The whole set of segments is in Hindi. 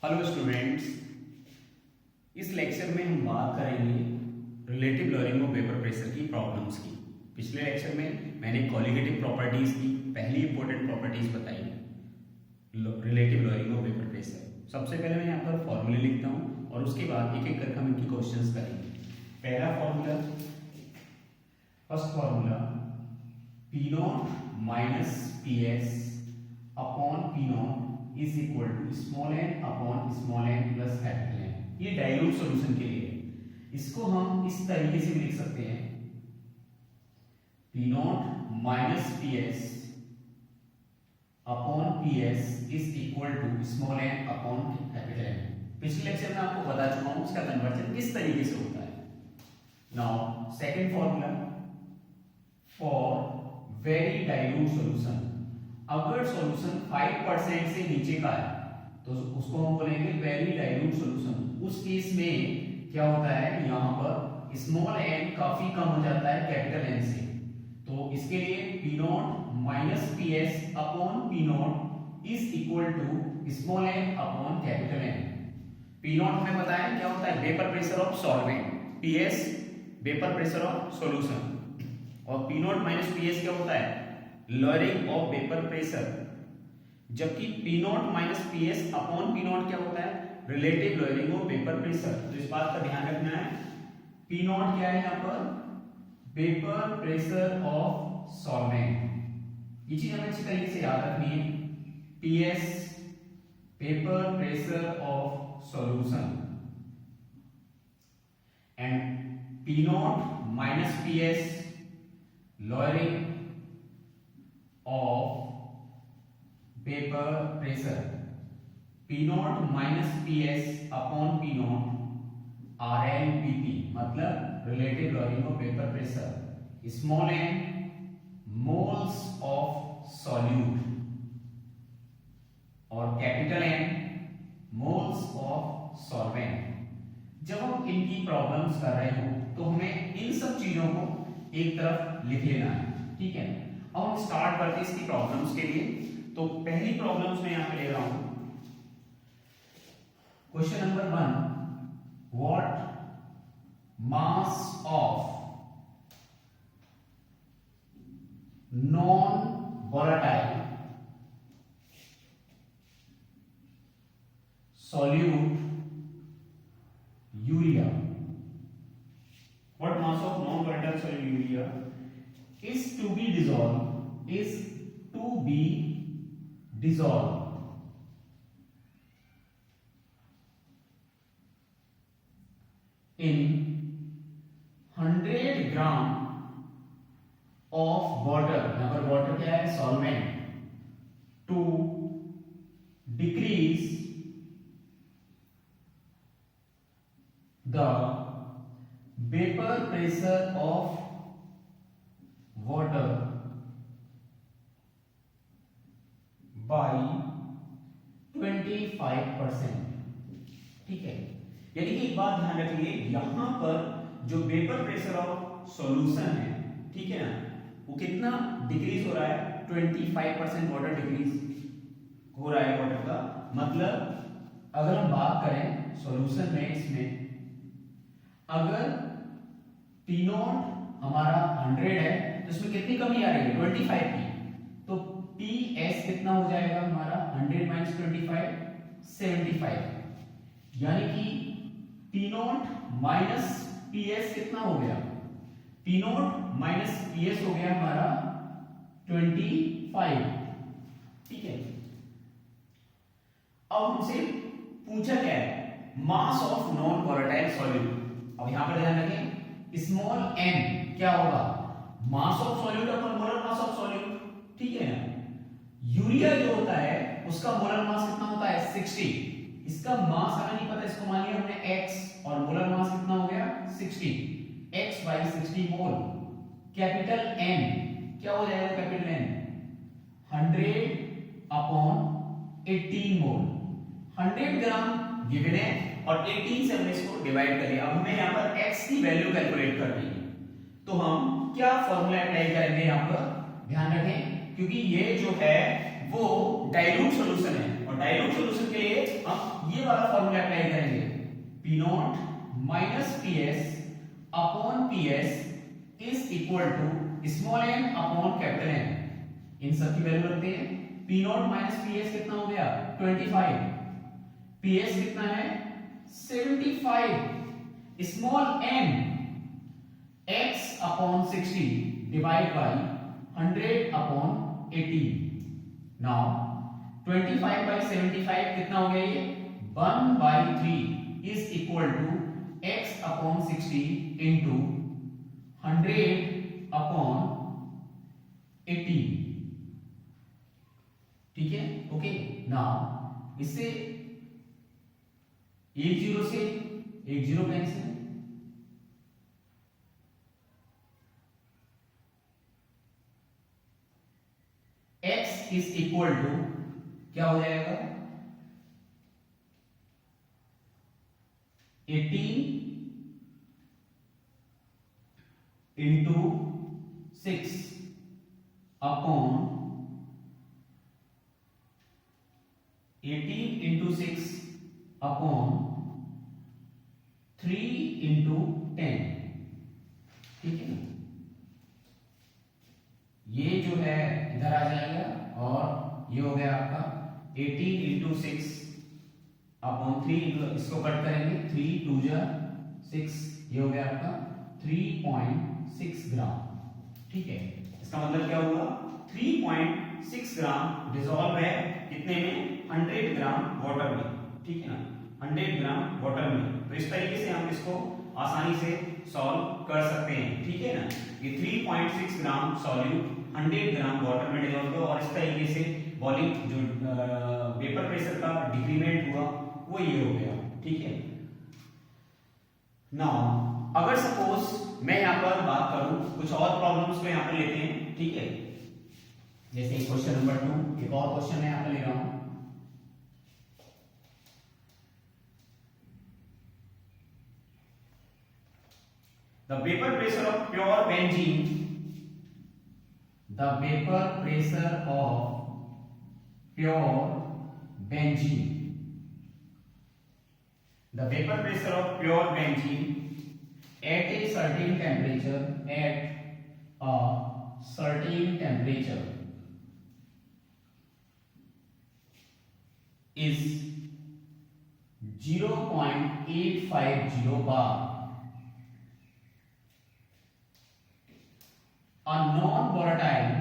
हेलो स्टूडेंट्स, इस लेक्चर में हम बात करेंगे relative lowering of vapour pressure की प्रॉब्लम्स की। पिछले लेक्चर में मैंने कॉलिगेटिव प्रॉपर्टीज की पहली इंपॉर्टेंट प्रॉपर्टीज बताई relative lowering of vapour pressure. सबसे पहले मैं यहाँ पर फॉर्मूले लिखता हूँ और उसके बाद एक एक करके हम इनकी क्वेश्चंस करेंगे। पहला formula, first formula, P naught minus P S upon P naught is equal to small N upon small n plus capital N. ये डाइल्यूट सॉल्यूशन के लिए है। इसको हम इस तरीके से भी लिख सकते हैं, P naught minus P S upon P S is equal to small N upon capital N. पिछले लेक्चर में आपको बता चुका हूं इसका कन्वर्जन किस तरीके से होता है। Now second formula, for very dilute solution, अगर सॉल्यूशन 5% से नीचे का है तो उसको हम बोलेंगे वेरी डाइल्यूट सॉल्यूशन। उस केस में क्या होता है, यहाँ पर स्मॉल एन काफी कम हो जाता है कैपिटल एन से। तो इसके लिए P naught minus P S upon P naught is equal to small N upon capital N. P naught हमें बताया क्या होता है, vapour pressure of solvent, P S vapour pressure of solution, और P naught minus P S क्या होता है, लॉयरिंग ऑफ वेपर प्रेशर। जबकि P naught minus P S upon P naught क्या होता है, relative lowering of vapour pressure. तो इस बात का ध्यान रखना है। पी नॉट क्या है यहाँ पर, वेपर प्रेशर ऑफ सॉल्वेंट। ये चीज हमें अच्छी तरीके से याद रखनी है। P S vapour pressure of solution and P naught minus P S lawyering of vapor pressure। P naught minus PS upon P naught RLVP मतलब relative lowering of vapor pressure। Small n moles of solute और capital N moles of solvent। जब हम इनकी प्रॉब्लम्स कर रहे हो तो हमें इन सब चीजों को एक तरफ लिख लेना है, ठीक है। अब हम स्टार्ट करते हैं इसकी प्रॉब्लम्स के लिए। तो पहली प्रॉब्लम्स में यहां पे ले रहा हूं, question number 1, what mass of non volatile solute urea, what mass of non volatile solute urea is to be dissolved in 100 gram of water। यहां पर water क्या है, solvent, to decrease the vapor pressure of water by 25%। ठीक है, यानी कि एक बात ध्यान रखिए, यहां पर जो वेपर प्रेशर ऑफ सॉल्यूशन है, ठीक है ना, वो कितना डिक्रीज हो रहा है, 25% वाटर डिक्रीज हो रहा है वाटर का। मतलब अगर हम बात करें सॉल्यूशन में, इसमें अगर पी नॉट हमारा 100 है तो इसमें कितनी कमी आ रही है, 25 की। तो पी एस कितना हो जाएगा हमारा, 100 माइनस 25 75। यानी कि P naught minus P S कितना हो गया, P naught minus P S हो गया हमारा 25, ठीक है। अब हमसे पूछा क्या है, mass of non volatile solute. अब यहां पर ध्यान रखें, स्मॉल n क्या होगा, mass of solute upon molar mass of solute, ठीक है ना। यूरिया जो होता है उसका मोलर मास कितना होता है, 60। इसका मास हमें नहीं पता, इसको मान लिया हमने x, और मोलर मास कितना हो गया 60, x by 60 mole. Capital N क्या हो जाएगा, कैपिटल N 100 अपॉन 18 मोल। 100 ग्राम गिवन है और 18 से हमने इसको डिवाइड कर लिया। अब हमें यहाँ पर x की वैल्यू कैलकुलेट करनी है, तो हम क्या फॉर्मूला अप्लाई करेंगे यहाँ पर, ध्यान रखें, क्योंकि ये जो है वो डाइल्यूट सॉल्यूशन है और डाइल्यूट सॉल्यूशन के लिए हम ये वाला फॉर्मूला अप्लाई करेंगे, P naught minus P S upon P S is equal to small N upon capital N. इन सब की वैल्यू रखते हैं। P naught minus P S कितना हो गया 25, पी एस कितना है 75, स्मॉल एन x अपॉन 60 डिवाइड बाई 100 अपॉन 80। नाउ 25 बाई 75 कितना हो गया ये 1/3 इज इक्वल टू x अपॉन 60 इंटू 100 अपॉन 80। ठीक है, ओके। नाउ इससे एक जीरो से एक zero cancel, x is equal to क्या हो जाएगा 18 into 6 upon 18 into 6 upon 3 into 10। ठीक है, ये जो है इधर आ जाएगा और ये हो गया आपका 18 इंटू 6 अपॉन 3 इंटू, इसको कट करेंगे 3 2 जा 6, ये हो गया आपका 3.6 ग्राम। ठीक है, इसका मतलब क्या हुआ 3.6 ग्राम डिसॉल्व है कितने में 100 ग्राम वाटर में। ठीक है ना, 100 ग्राम वाटर में। तो इस तरीके से हम इसको आसानी से सॉल्व कर सकते हैं। ठीक है ना, ये 3.6 ग्राम सॉल्यूट 100 ग्राम वाटर में डिसॉल्व हुआ और इस तरीके से बॉइलिंग जो वेपर प्रेशर का डिक्रीमेंट हुआ वो ये हो गया। ठीक है, नाउ अगर सपोज मैं यहां पर बात करूं कुछ और प्रॉब्लम्स को यहां पर लेते हैं। ठीक है, जैसे क्वेश्चन नंबर 2, एक और क्वेश्चन मैं यहां पर ले रहा हूं। The vapor pressure of pure benzene, the vapor pressure of pure benzene, the vapor pressure of pure benzene at a certain temperature, at a certain temperature is 0.850 bar. A non-volatile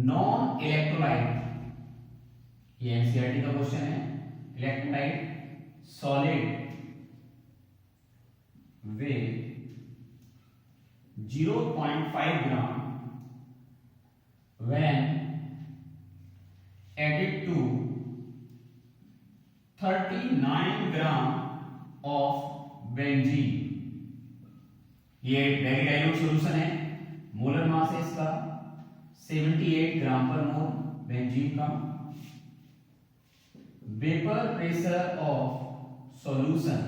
non-electrolyte, ये एनसीईआरटी का क्वेश्चन है, electrolyte solid with 0.5 gram when added to 39 gram of benzene। ये वेरी डाइल्यूट सॉल्यूशन है, मोलर मास है इसका 78 ग्राम पर मोल बेंजीन का। Vapour pressure of solution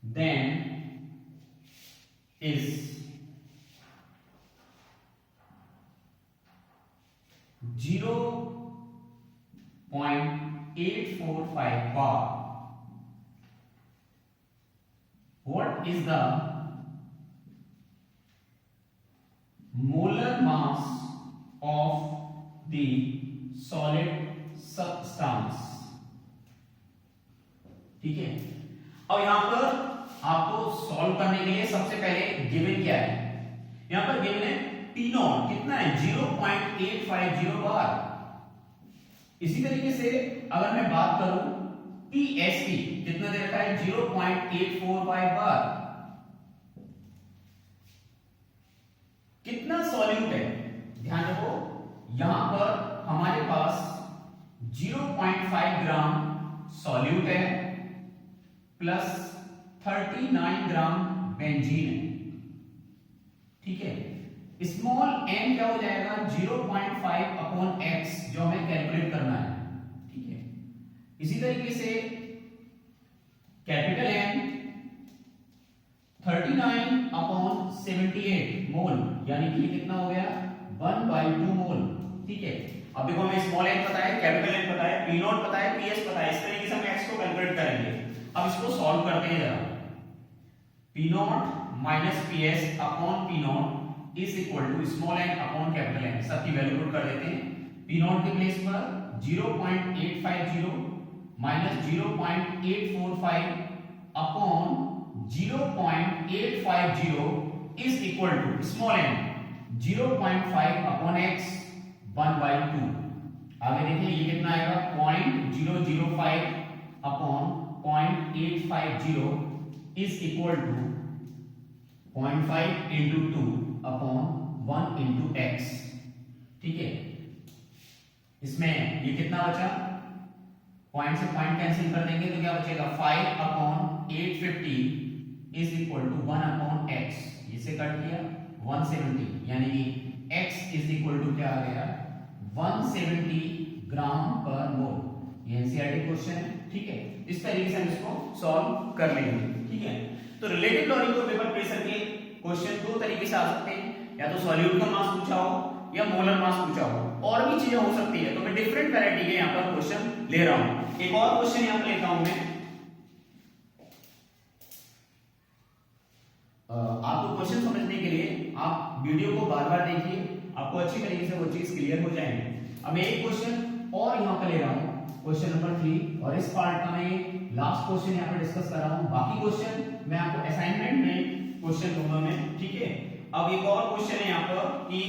then is 0.845 bar. What is the molar mass of the solid substance? ठीक है, अब यहां पर आपको सॉल्व करने के लिए सबसे पहले गिवन क्या है, यहां पर गिवन है T नॉट कितना है 0.850 बार। इसी तरीके से अगर मैं बात करूं PSP कितना दे रखा है 0.845 बार। कितना सॉल्यूट है ध्यान रखो, यहां पर हमारे पास 0.5 ग्राम सॉल्यूट है प्लस 39 ग्राम बेंजीन है। ठीक है, स्मॉल n क्या हो जाएगा 0.5 अपॉन x जो हमें कैलकुलेट करना है। ठीक है, इसी तरीके से कैपिटल N 39/78 मोल, यानी कि कितना हो गया 1/2 मोल। ठीक है, अब देखो हमें स्मॉल n पता है, कैपिटल N पता है, P नॉट पता है, PS पता है, इस तरीके से हम x को कैलकुलेट करेंगे। अब इसको सॉल्व करते हैं जरा। P naught minus PS upon P naught is equal to small n upon capital N, सबकी वैल्यू पुट कर देते हैं। P नॉट के प्लेस पर 0.850 minus 0.845 upon 0.850 is equal to small n 0.5 upon x 1/2। आगे देखिए ये कितना आएगा 0.005 upon 0.850 is equal to 0.5 into 2 upon 1 into x। ठीक है, इसमें ये कितना बचा, पॉइंट से पॉइंट कैंसिल कर देंगे तो क्या बचेगा 5 upon 850 is equal to 1 upon x, इसे कट किया 170, यानी कि x इज इक्वल टू क्या आ गया 170 ग्राम पर मोल। ये एनसीईआरटी क्वेश्चन है। ठीक है, इस तरीके से हम इसको सॉल्व कर लेंगे। ठीक है, तो रिलेटिव लॉजिक और पेपर प्रेशर के क्वेश्चन दो तरीके से आ सकते हैं, या तो सॉल्यूट का मास पूछा हो या मोलर मास पूछा हो, और भी चीजें हो सकती है। तो मैं डिफरेंट वैरायटी के यहाँ पर क्वेश्चन ले रहा हूं। एक और क्वेश्चन यहाँ पर लेता हूं मैं, आपको क्वेश्चन समझने के लिए आप वीडियो को बार बार देखिए, आपको अच्छी तरीके से वो चीज क्लियर हो जाएंगे। अब मैं एक क्वेश्चन और यहाँ पर ले रहा हूँ, क्वेश्चन नंबर 3, और इस पार्ट का मैं लास्ट क्वेश्चन यहाँ पर डिस्कस कर रहा हूँ। बाकी क्वेश्चन मैं आपको असाइनमेंट में क्वेश्चन दूंगा मैं। ठीक है, अब एक और क्वेश्चन है यहाँ पर कि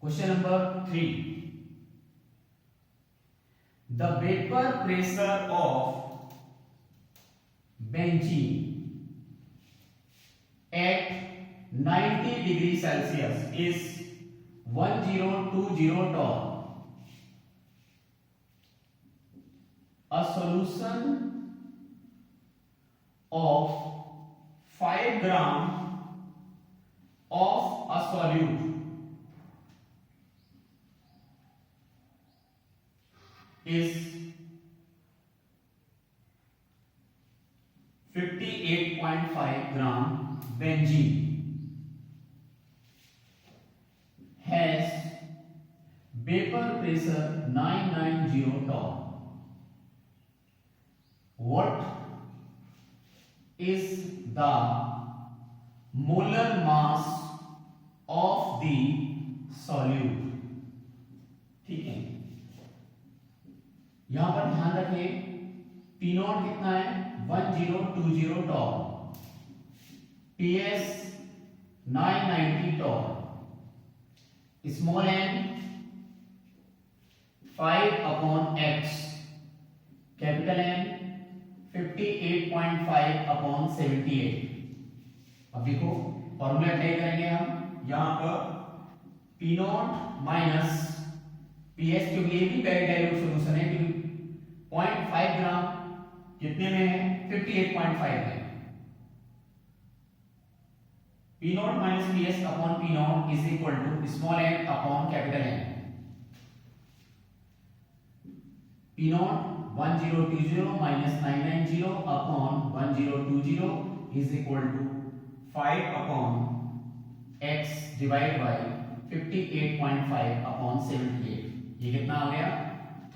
question number 3, the vapour pressure of benzene at 90 degree Celsius is 1020 torr. A solution of 5 gram of a solute is 58.5 gram benzene has vapor pressure 990 torr. What is the molar mass of the solute? ठीक है, यहां पर ध्यान रखिए P नॉट कितना है 1020 torr, PS 990 torr, small n 5 upon x, capital N 58.5 upon 78। अब देखो फॉर्मूला अप्लाई करेंगे हम यहां पर P नॉट माइनस PS, क्योंकि ये भी वेरी डाइल्यूट सॉल्यूशन है, क्योंकि 0.5 ग्राम कितने में है 58.5 है। P naught minus PS upon P naught is equal to small n upon capital N। P naught 1020 minus 990 upon 1020 is equal to 5 upon x divide by 58.5 upon 78। ये कितना आ गया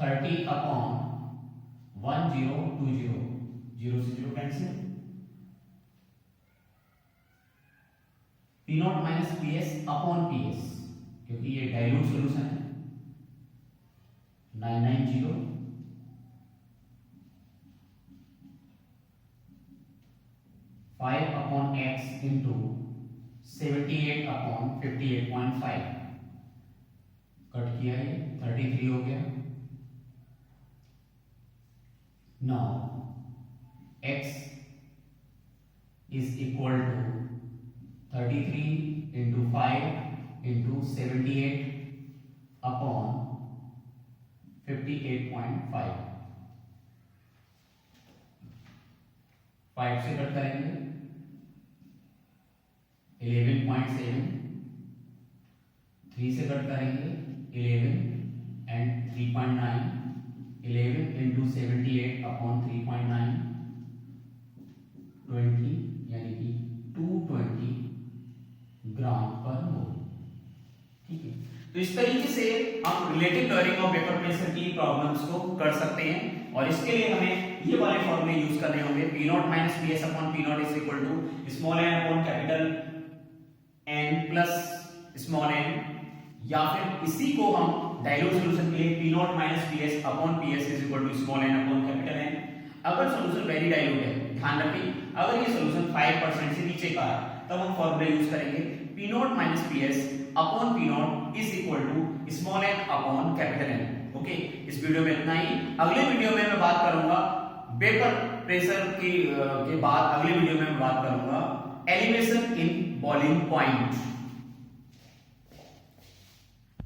30 अपॉन 1020, 0 से 0 cancel. P naught minus PS upon PS, क्योंकि ये डाइल्यूट सॉल्यूशन है, 990 5 upon x into 78 upon 58.5, cut किया ये 33 हो गया। Now x is equal to 33 into 5 into 78 upon 58.5, 5 से कट करेंगे 11.7, 3 से कट करेंगे 11 and 3.9, 11 into 78 upon 3.9 20 यानी कि 220 ग्राम पर मोल। ठीक है, तो इस तरीके से हम relative lowering of vapour pressure की प्रॉब्लम्स को कर सकते हैं, और इसके लिए हमें ये वाले फॉर्मूले यूज करने होंगे। P naught minus P S upon P naught is equal to small N upon capital N plus small n, या फिर इसी को हम डाइल्यूट सॉल्यूशन के लिए P naught minus P S upon P S is equal to small N upon capital N. अगर सॉल्यूशन वेरी डाइल्यूट है, ध्यान रखिए अगर ये सॉल्यूशन 5% से नीचे का है, तब हम फॉर्मूला यूज करेंगे P naught minus P S upon P naught is equal to small N upon capital N. Okay, इस वीडियो में इतना ही। अगले वीडियो में मैं बात करूंगा वेपर प्रेशर के बाद अगले वीडियो में मैं बात करूंगा एलिवेशन इन बॉइलिंग पॉइंट।